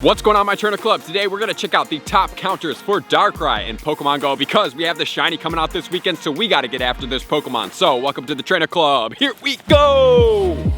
What's going on, my Trainer Club? Today we're going to check out the top counters for Darkrai in Pokemon Go because we have the shiny coming out this weekend, so we got to get after this Pokemon. So welcome to the Trainer Club. Here we go!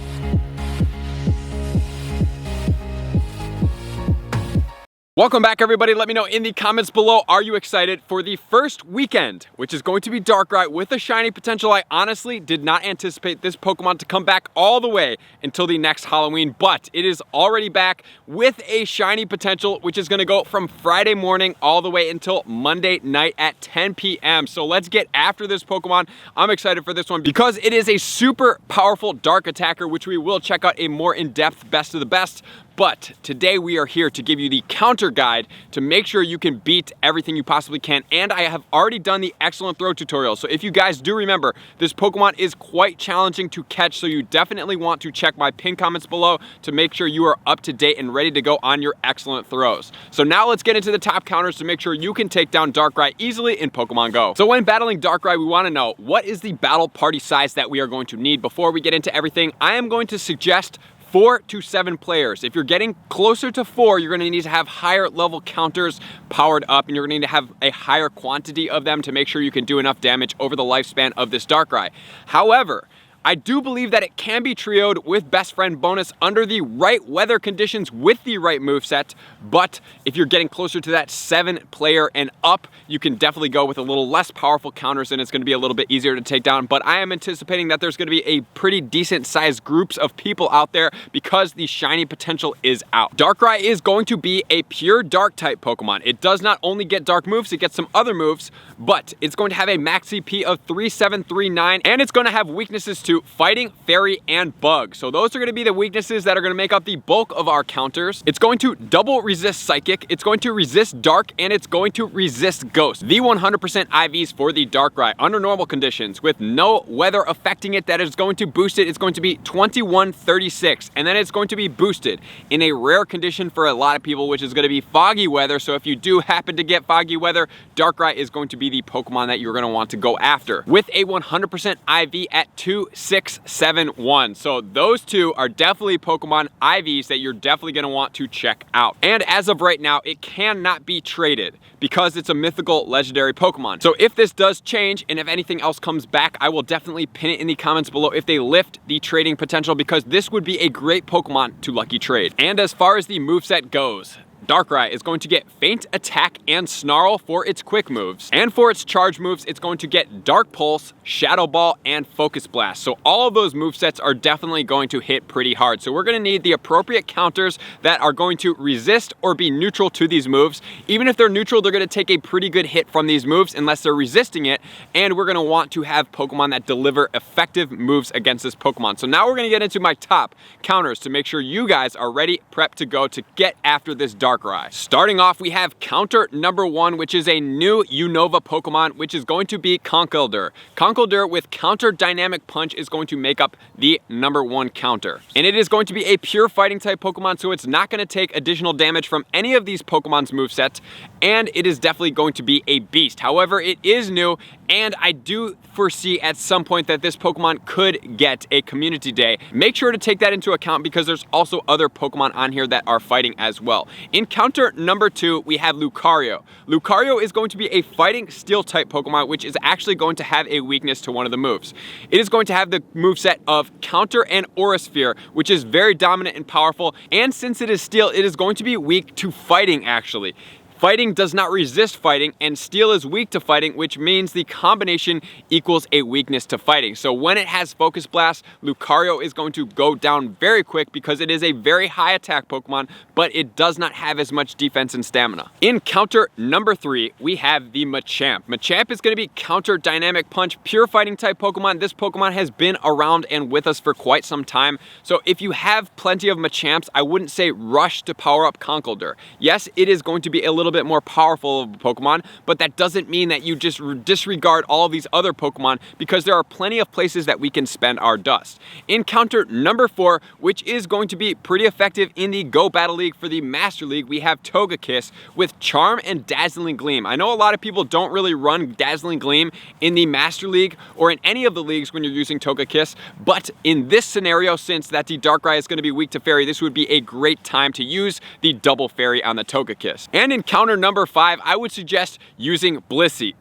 Welcome back, everybody. Let me know in the comments below, are you excited for the first weekend, which is going to be Darkrai with a shiny potential? I honestly did not anticipate this Pokemon to come back all the way until the next Halloween, but it is already back with a shiny potential, which is going to go from Friday morning all the way until Monday night at 10 p.m. So let's get after this Pokemon. I'm excited for this one because it is a super powerful dark attacker, which we will check out a more in-depth best of the best. But today we are here to give you the counter guide to make sure you can beat everything you possibly can. And I have already done the excellent throw tutorial. So if you guys do remember, this Pokemon is quite challenging to catch. So you definitely want to check my pinned comments below to make sure you are up to date and ready to go on your excellent throws. So now let's get into the top counters to make sure you can take down Darkrai easily in Pokemon Go. So when battling Darkrai, we want to know what is the battle party size that we are going to need. Before we get into everything, I am going to suggest 4 to 7 players. If you're getting closer to 4, you're going to need to have higher level counters powered up, and you're going to need to have a higher quantity of them to make sure you can do enough damage over the lifespan of this Darkrai. However, I do believe that it can be trioed with best friend bonus under the right weather conditions with the right moveset, but if you're getting closer to that 7-player and up, you can definitely go with a little less powerful counters and it's going to be a little bit easier to take down. But I am anticipating that there's going to be a pretty decent sized groups of people out there because the shiny potential is out. Darkrai is going to be a pure dark type Pokemon. It does not only get dark moves, it gets some other moves, but it's going to have a max CP of 3739 and it's going to have weaknesses to Fighting, Fairy, and Bug. So those are going to be the weaknesses that are going to make up the bulk of our counters. It's going to double resist Psychic, it's going to resist Dark, and it's going to resist Ghost. The 100% IVs for the Darkrai under normal conditions with no weather affecting it that is going to boost it. It's going to be 2136, and then it's going to be boosted in a rare condition for a lot of people, which is going to be foggy weather. So if you do happen to get foggy weather, Darkrai is going to be the Pokemon that you're going to want to go after with a 100% IV at 2671. So those two are definitely Pokemon IVs that you're definitely going to want to check out. And as of right now, it cannot be traded because it's a mythical legendary Pokemon. So if this does change and if anything else comes back, I will definitely pin it in the comments below if they lift the trading potential, because this would be a great Pokemon to lucky trade. And as far as the moveset goes, Darkrai is going to get Feint, Attack, and Snarl for its quick moves. And for its charge moves, it's going to get Dark Pulse, Shadow Ball, and Focus Blast. So all of those movesets are definitely going to hit pretty hard. So we're going to need the appropriate counters that are going to resist or be neutral to these moves. Even if they're neutral, they're going to take a pretty good hit from these moves unless they're resisting it. And we're going to want to have Pokemon that deliver effective moves against this Pokemon. So now we're going to get into my top counters to make sure you guys are ready, prepped to go to get after this Darkrai. Starting off, we have counter number 1, which is a new Unova Pokemon, which is going to be Conkeldurr. Conkeldurr with Counter Dynamic Punch is going to make up the number 1 counter. And it is going to be a pure fighting type Pokemon, so it's not going to take additional damage from any of these Pokemon's movesets, and it is definitely going to be a beast. However, it is new, and I do foresee at some point that this Pokemon could get a community day. Make sure to take that into account because there's also other Pokemon on here that are fighting as well. In counter number 2, we have Lucario. Lucario is going to be a fighting steel type Pokemon, which is actually going to have a weakness to one of the moves. It is going to have the moveset of Counter and Aura Sphere, which is very dominant and powerful. And since it is steel, it is going to be weak to fighting actually. Fighting does not resist fighting, and steel is weak to fighting, which means the combination equals a weakness to fighting. So when it has Focus Blast, Lucario is going to go down very quick because it is a very high attack Pokemon, but it does not have as much defense and stamina. In counter number 3, we have the Machamp. Machamp is going to be Counter Dynamic Punch, pure fighting type Pokemon. This Pokemon has been around and with us for quite some time. So if you have plenty of Machamps, I wouldn't say rush to power up Conkeldurr. Yes, it is going to be a little little bit more powerful of a Pokemon, but that doesn't mean that you just disregard all of these other Pokemon, because there are plenty of places that we can spend our dust. In counter number 4, which is going to be pretty effective in the Go Battle League for the Master League, we have Togekiss with Charm and Dazzling Gleam. I know a lot of people don't really run Dazzling Gleam in the Master League or in any of the leagues when you're using Togekiss, but in this scenario, since that the Darkrai is going to be weak to Fairy, this would be a great time to use the double Fairy on the Togekiss. And in counter number 5, I would suggest using Blissey.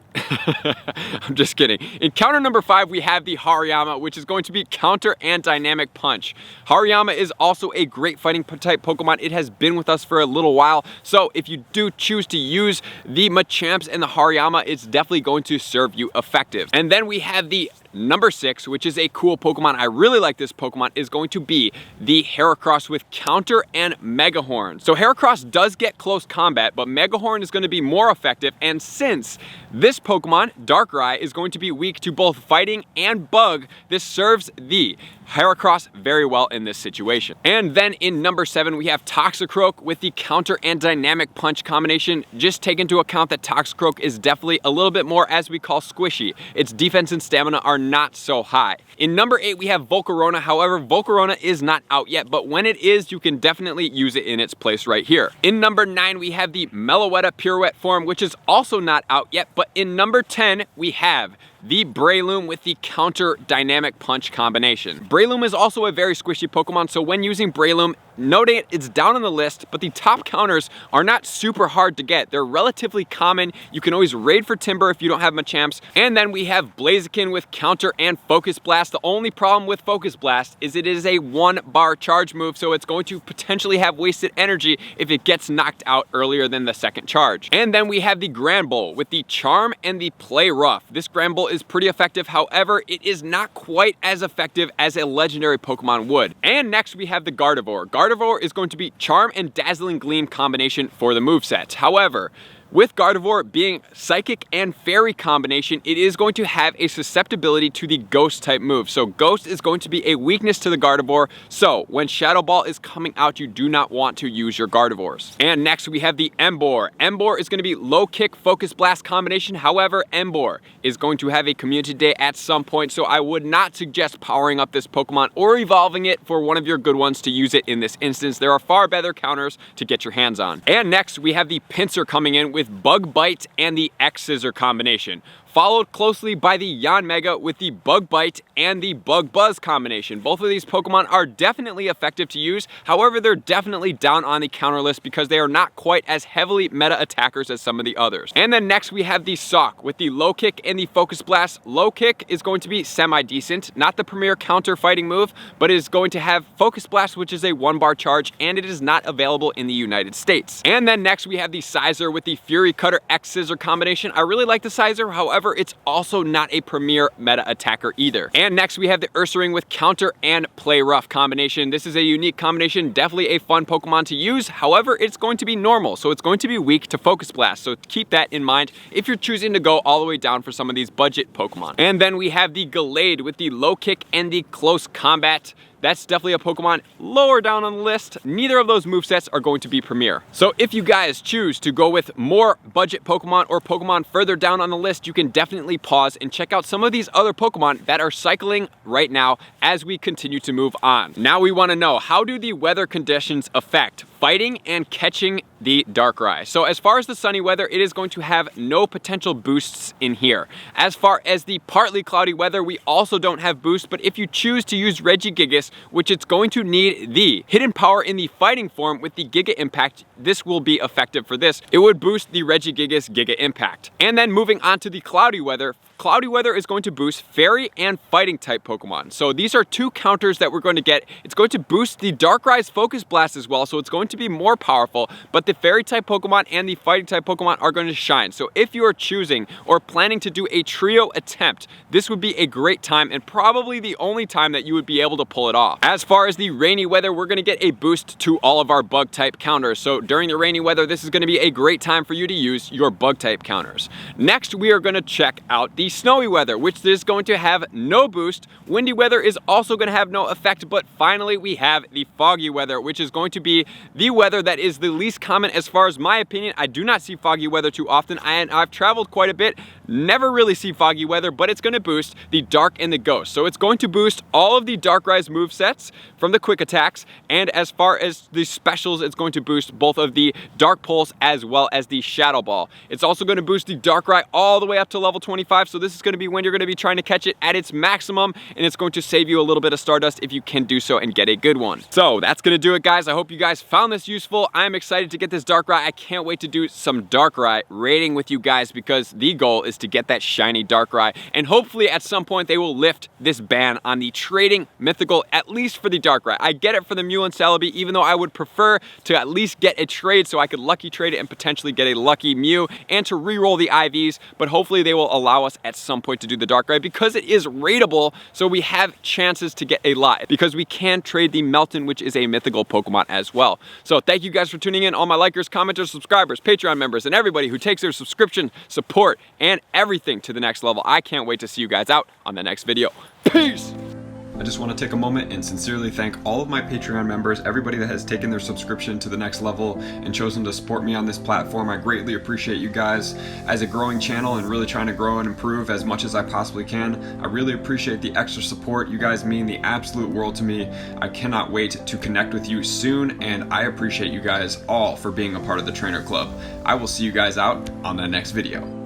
I'm just kidding. In counter number 5, we have the Hariyama, which is going to be counter and dynamic punch. Hariyama is also a great fighting type Pokemon. It has been with us for a little while, so if you do choose to use the Machamps and the Hariyama, it's definitely going to serve you effective. And then we have the number 6, which is a cool Pokemon. I really like this Pokemon, is going to be the Heracross with counter and Mega Horn. So Heracross does get close combat, but Mega Horn is going to be more effective, and since this Pokemon, Darkrai, is going to be weak to both fighting and bug, this serves the Heracross very well in this situation. And then in number 7, we have Toxicroak with the counter and dynamic punch combination. Just take into account that Toxicroak is definitely a little bit more, as we call, squishy. Its defense and stamina are not so high. In number 8, we have Volcarona. However, Volcarona is not out yet, but when it is, you can definitely use it in its place right here. In number 9, we have the Meloetta Pirouette form, which is also not out yet, but in number 10, we have the Breloom with the counter dynamic punch combination. Breloom is also a very squishy Pokemon, so when using Breloom, noting it's down on the list, but the top counters are not super hard to get. They're relatively common. You can always raid for Timber if you don't have Machamps. And then we have Blaziken with counter and Focus Blast. The only problem with Focus Blast is it is a 1-bar charge move, so it's going to potentially have wasted energy if it gets knocked out earlier than the second charge. And then we have the Granbull with the Charm and the Play Rough. This Granbull is pretty effective, however, it is not quite as effective as a legendary Pokemon would. And next we have the Gardevoir. Gardevoir is going to be Charm and Dazzling Gleam combination for the moveset. However, with Gardevoir being Psychic and Fairy combination, it is going to have a susceptibility to the Ghost type move. So Ghost is going to be a weakness to the Gardevoir, so when Shadow Ball is coming out, you do not want to use your Gardevoirs. And next we have the Emboar. Emboar is going to be Low Kick Focus Blast combination. However, Emboar is going to have a community day at some point, so I would not suggest powering up this Pokemon or evolving it for one of your good ones to use it in this instance. There are far better counters to get your hands on. And next we have the Pincer coming in with Bug Bite and the X-Scissor combination, followed closely by the Yanmega with the Bug Bite and the Bug Buzz combination. Both of these Pokemon are definitely effective to use, however, they're definitely down on the counter list because they are not quite as heavily meta attackers as some of the others. And then next we have the Sawk with the Low Kick and the Focus Blast. Low Kick is going to be semi-decent, not the premier counter fighting move, but it is going to have Focus Blast, which is a 1-bar charge, and it is not available in the United States. And then next we have the Scizor with the Fury Cutter X-Scissor combination. I really like the Scizor, however, it's also not a premier meta attacker either. And next we have the Ursaring with counter and Play Rough combination. This is a unique combination, definitely a fun Pokemon to use. However, it's going to be normal, so it's going to be weak to Focus Blast. So keep that in mind if you're choosing to go all the way down for some of these budget Pokemon. And then we have the Gallade with the Low Kick and the Close Combat. That's definitely a Pokemon lower down on the list. Neither of those movesets are going to be premier. So if you guys choose to go with more budget Pokemon or Pokemon further down on the list, you can definitely pause and check out some of these other Pokemon that are cycling right now as we continue to move on. Now we want to know, how do the weather conditions affect fighting and catching the Darkrai? So as far as the sunny weather, it is going to have no potential boosts in here. As far as the partly cloudy weather, we also don't have boosts, but if you choose to use Regigigas, which it's going to need the hidden power in the fighting form with the Giga Impact, this will be effective for this. It would boost the Regigigas Giga Impact. And then moving on to the cloudy weather is going to boost Fairy and Fighting type Pokemon. So these are two counters that we're going to get. It's going to boost the Darkrai's Focus Blast as well, so it's going to be more powerful, but the Fairy type Pokemon and the Fighting type Pokemon are going to shine. So if you are choosing or planning to do a trio attempt, this would be a great time and probably the only time that you would be able to pull it off. As far as the rainy weather, we're going to get a boost to all of our bug type counters. So during the rainy weather, this is going to be a great time for you to use your bug type counters. Next, we are going to check out the snowy weather, which is going to have no boost. Windy weather is also going to have no effect, but finally we have the foggy weather, which is going to be the weather that is the least common as far as my opinion. I do not see foggy weather too often, and I've traveled quite a bit, never really see foggy weather, but it's going to boost the Dark and the Ghost. So it's going to boost all of the Darkrai's movesets from the quick attacks, and as far as the specials, it's going to boost both of the Dark Pulse as well as the Shadow Ball. It's also going to boost the Darkrai all the way up to level 25, so this is going to be when you're going to be trying to catch it at its maximum, and it's going to save you a little bit of Stardust if you can do so and get a good one. So that's going to do it, guys. I hope you guys found this useful. I'm excited to get this Darkrai. I can't wait to do some Darkrai raiding with you guys, because the goal is to get that shiny Darkrai, and hopefully at some point they will lift this ban on the trading mythical, at least for the Darkrai. I get it for the Mew and Celebi, even though I would prefer to at least get a trade so I could lucky trade it and potentially get a lucky Mew and to re-roll the IVs, but hopefully they will allow us at some point to do the Darkrai because it is raidable, so we have chances to get a lot, because we can trade the Melton, which is a mythical Pokemon as well. So thank you guys for tuning in, all my likers, commenters, subscribers, Patreon members, and everybody who takes their subscription, support, and everything to the next level. I can't wait to see you guys out on the next video. Peace! I just want to take a moment and sincerely thank all of my Patreon members, everybody that has taken their subscription to the next level and chosen to support me on this platform. I greatly appreciate you guys. As a growing channel and really trying to grow and improve as much as I possibly can, I really appreciate the extra support. You guys mean the absolute world to me. I cannot wait to connect with you soon, and I appreciate you guys all for being a part of the Trainer Club. I will see you guys out on the next video.